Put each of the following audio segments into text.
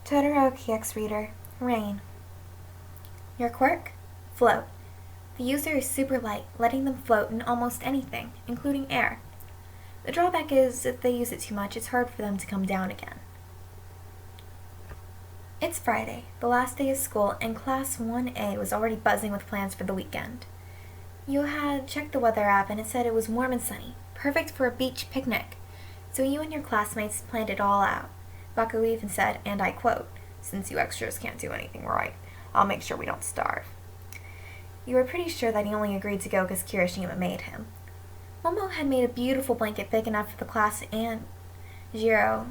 Todoroki X-Reader. Rain. Your quirk? Float. The user is super light, letting them float in almost anything, including air. The drawback is, if they use it too much, it's hard for them to come down again. It's Friday, the last day of school, and Class 1A was already buzzing with plans for the weekend. You had checked the weather app and it said it was warm and sunny, perfect for a beach picnic. So you and your classmates planned it all out. Baku even said, and I quote, "Since you extras can't do anything right, I'll make sure we don't starve." You were pretty sure that he only agreed to go because Kirishima made him. Momo had made a beautiful blanket big enough for the class, and Jiro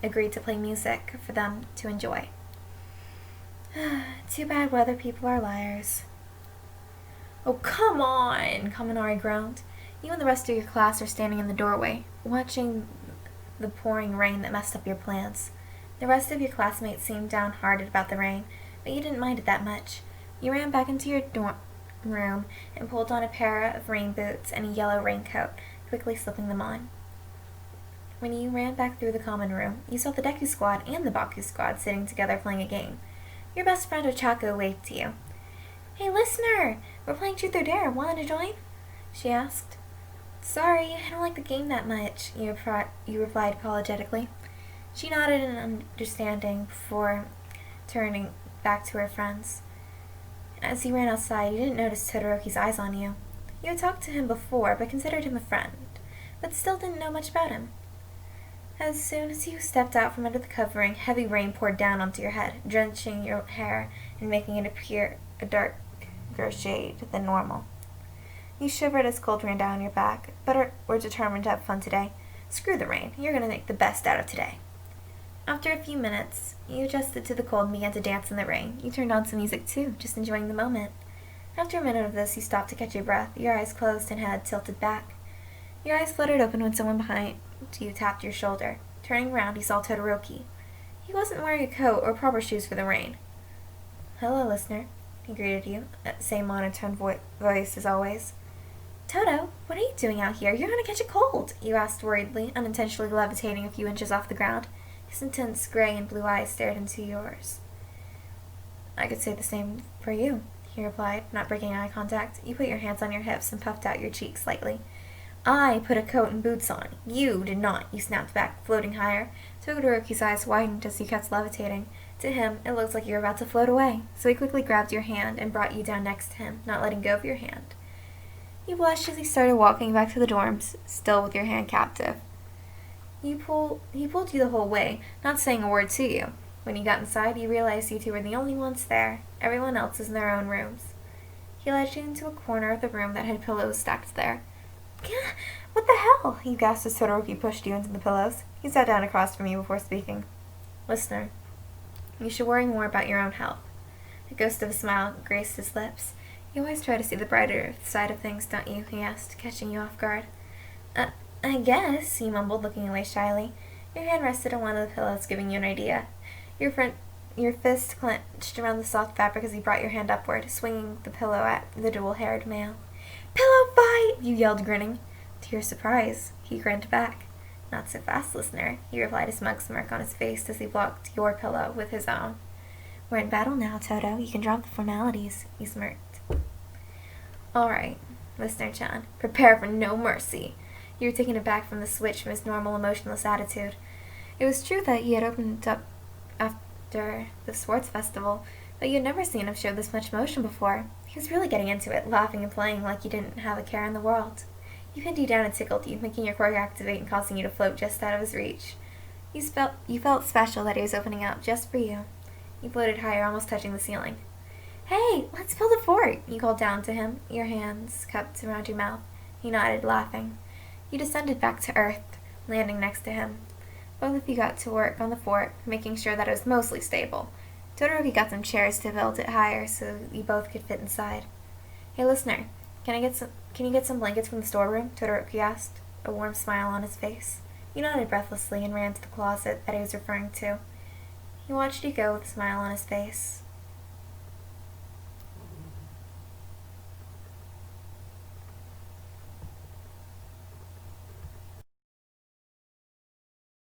agreed to play music for them to enjoy. Too bad weather people are liars. "Oh, come on," Kaminari groaned. You and the rest of your class are standing in the doorway, watching the pouring rain that messed up your plans. The rest of your classmates seemed downhearted about the rain, but you didn't mind it that much. You ran back into your dorm room and pulled on a pair of rain boots and a yellow raincoat, quickly slipping them on. When you ran back through the common room, you saw the Deku squad and the Baku squad sitting together playing a game. Your best friend Ochako waved to you. "Hey, listener! We're playing Truth or Dare. Want to join?" she asked. "Sorry, I don't like the game that much," you replied apologetically. She nodded in understanding before turning back to her friends. As you ran outside, you didn't notice Todoroki's eyes on you. You had talked to him before, but considered him a friend, but still didn't know much about him. As soon as you stepped out from under the covering, heavy rain poured down onto your head, drenching your hair and making it appear a darker shade than normal. You shivered as cold ran down your back, but were determined to have fun today. Screw the rain, you're going to make the best out of today. After a few minutes, you adjusted to the cold and began to dance in the rain. You turned on some music too, just enjoying the moment. After a minute of this, you stopped to catch your breath, your eyes closed and head tilted back. Your eyes fluttered open when someone behind you tapped your shoulder. Turning around, you saw Todoroki. He wasn't wearing a coat or proper shoes for the rain. "Hello, listener," he greeted you, same monotone voice as always. "Toto, what are you doing out here? You're going to catch a cold," you asked worriedly, unintentionally levitating a few inches off the ground. His intense gray and blue eyes stared into yours. "I could say the same for you," he replied, not breaking eye contact. You put your hands on your hips and puffed out your cheeks slightly. "I put a coat and boots on. You did not," you snapped back, floating higher. Todoroki's eyes widened as you kept levitating. To him, it looked like you were about to float away, so he quickly grabbed your hand and brought you down next to him, not letting go of your hand. You blushed as he started walking back to the dorms, still with your hand captive. He pulled you the whole way, not saying a word to you. When you got inside, you realized you two were the only ones there. Everyone else was in their own rooms. He led you into a corner of the room that had pillows stacked there. "What the hell?" you gasped as Todoroki pushed you into the pillows. He sat down across from you before speaking. "Listener, you should worry more about your own health." A ghost of a smile graced his lips. "You always try to see the brighter side of things, don't you?" he asked, catching you off guard. I guess," you mumbled, looking away shyly. Your hand rested on one of the pillows, giving you an idea. Your fist clenched around the soft fabric as he brought your hand upward, swinging the pillow at the dual-haired male. "Pillow fight!" you yelled, grinning. To your surprise, he grinned back. "Not so fast, listener," he replied, a smug smirk on his face as he blocked your pillow with his own. "We're in battle now, Toto. You can drop the formalities," he smirked. "All right, listener-chan, prepare for no mercy." You were taken aback from the switch from his normal emotionless attitude. It was true that he had opened up after the sports festival, but you had never seen him show this much emotion before. He was really getting into it, laughing and playing like you didn't have a care in the world. He pinned you down and tickled you, making your quirk activate and causing you to float just out of his reach. You felt special that he was opening up just for you. You floated higher, almost touching the ceiling. "Hey, let's build a fort," you called down to him, your hands cupped around your mouth. He nodded, laughing. You descended back to earth, landing next to him. Both of you got to work on the fort, making sure that it was mostly stable. Todoroki got some chairs to build it higher so you both could fit inside. "Hey, listener, can you get some blankets from the storeroom?" Todoroki asked, a warm smile on his face. You nodded breathlessly and ran to the closet that he was referring to. He watched you go with a smile on his face.